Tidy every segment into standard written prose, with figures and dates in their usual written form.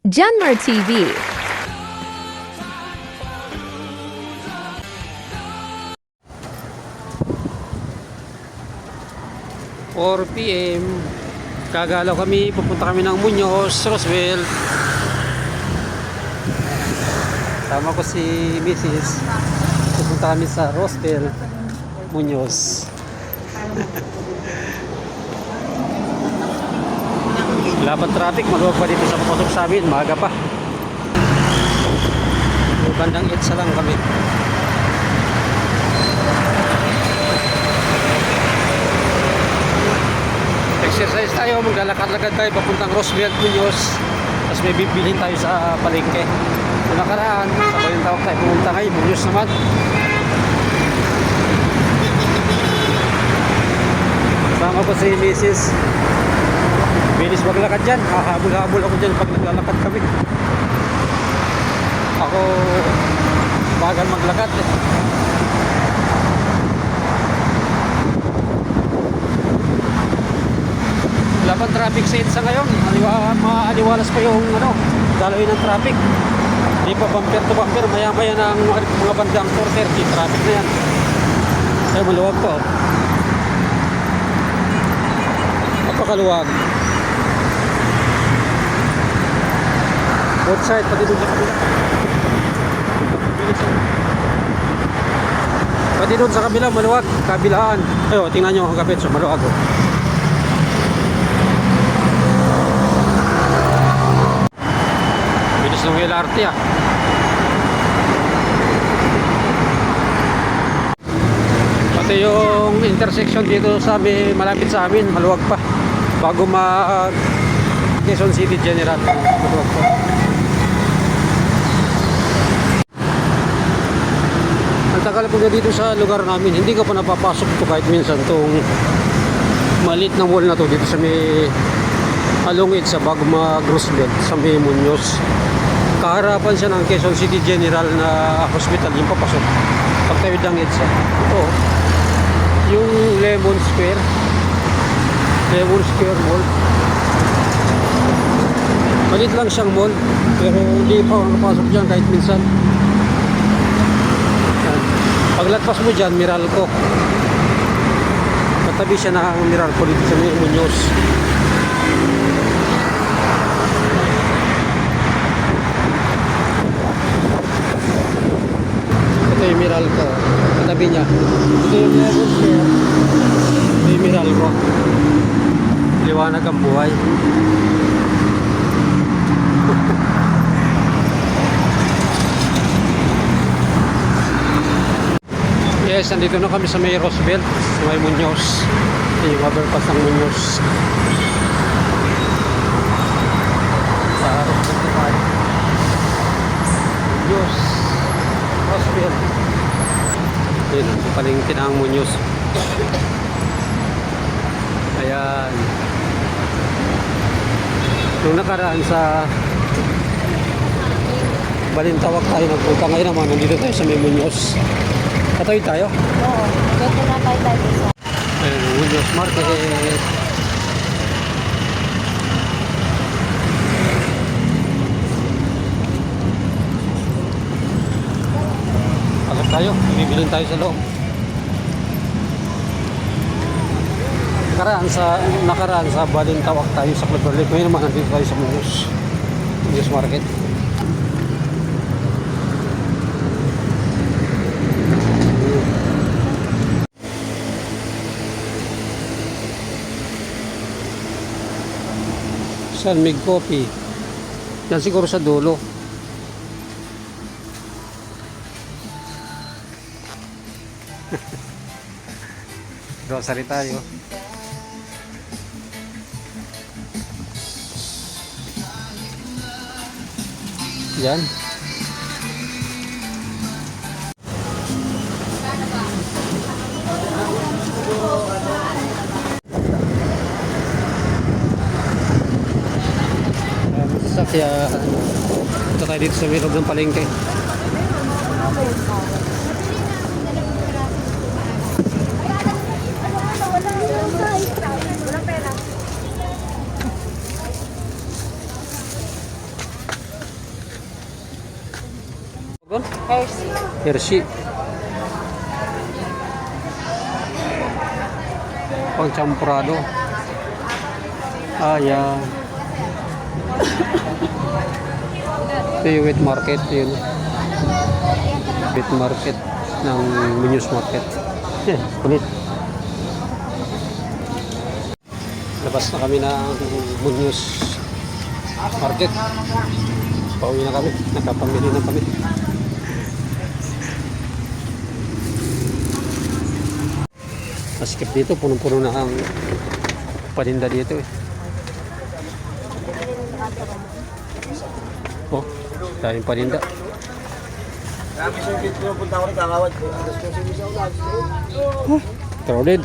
Janmar TV. 4 PM gagalaw kami, pupunta kami ng Muñoz, Roswell. Sama ko si Mrs. Pupunta kami sa Roswell, Muñoz. Wala pa traffic, maluwag pa dito sa papasok sa amin, maaga pa. Bandang EDSA lang kami. Exercise tayo, maglalakad-lakad tayo papuntang Roswell, Muñoz. Tapos may bibilhin tayo sa palengke. Kung nakaraan, sabay yung tawag tayo pumunta ngayon, Muñoz naman. Sama ko si Mrs. Bilis maglakad dyan, hahabol-habol ako dyan pag naglalakad kami. Ako bagal maglakad eh. Wala pang traffic sa EDSA ngayon. Maaliwalas pa yung dalawin ng traffic. Di pa bumper to bumper. Maya-maya ng mga bandang 4:30 traffic na yan. Ay maluwag po. Napakaluwag. Both side, pati doon sa kabila. Pati doon sa kabila, maluwag. Kabilaan. Ayo, tingnan nyo ang kapit. So maluwag oh. Ng LRT ah. Pati yung intersection dito sa malapit sa amin, maluwag pa. Bago Quezon City General, maluwag pa. Ang tagal po na dito sa lugar namin, hindi ko pa napapasok to kahit minsan tong maliit na mall na to dito sa may alungit sa bago mag-Roswell sa may Muñoz. Kaharapan siya ng Quezon City General na hospital, yung papasok pagtawid ng EDSA. Ito yung Lemon Square Mall. Malit lang siyang mall, pero hindi pa ako nakapasok dyan kahit minsan. Paglagpas mo dyan, Meralco, katabi siya ng Meralco dito sa Muñoz. Ito yung Meralco, katabi niya. Ito yung Lemon Square. Ito yung Meralco. Liwanag ang buhay. Yes, nandito na kami sa may Roswell, sa may Muñoz. Ito yung overpass ng Muñoz. Sa Roswell. Muñoz. Roswell. Yun, palengke ng Muñoz. Ayan. Nung nakaraan sa Balintawak tayo nagpunta, ngayon naman nandito tayo sa may Muñoz. Katawid tayo? Oo, dito na tayo sa Ayan, Muñoz Market. Tayo, bibilin tayo sa loob. Nakaraan sa Balintawak tayo sa Club Berlin. Ngayon naman nandito tayo sa Muñoz Market. San Mig Coffee. Yan siguro sa dulo. Grocery tayo. Yan. Sasakyan. Ito tayo dito sa may loob ng palengke. Hershey. Pang champrado. Ayan. Ito yung wet market yun. Wet market ng Muñoz Market. Kulit. Labas na kami ng Muñoz Market. Pauwi na kami. Nakapamili na kami. Masikip dito. Punong-puno na ang paninda dito eh. Oh, daming paninda. Kami sa video punta ko rin kakawad ko. Crowded.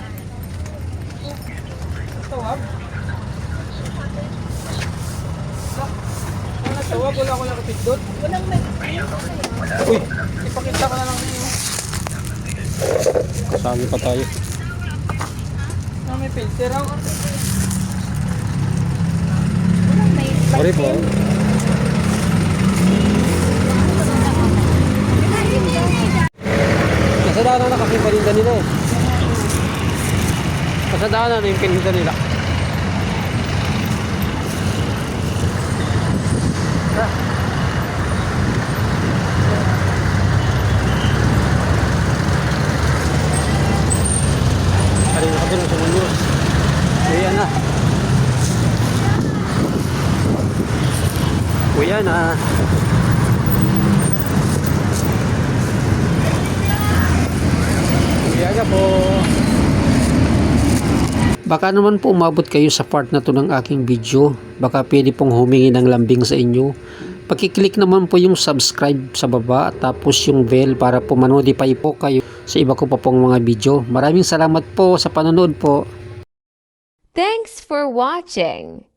Tawag wala ko lang doon. Uy, Ipakita ko na lang ninyo. kasama pa tayo. Na may filter ako. Sorry po. Kasadaanan na kasi yung paninda nila eh. Kasadaanan na yung paninda nila. Kanina ka doon sa Muñoz. Uyan na. Uyan na. Uyan na po. Baka naman po umabot kayo sa part na to ng aking video. Baka pwede pong humingi ng lambing sa inyo. Pakiclick naman po yung subscribe sa baba tapos yung bell para po ma-notify po kayo sa iba ko pa pong mga video. Maraming salamat po sa panonood po. Thanks for watching.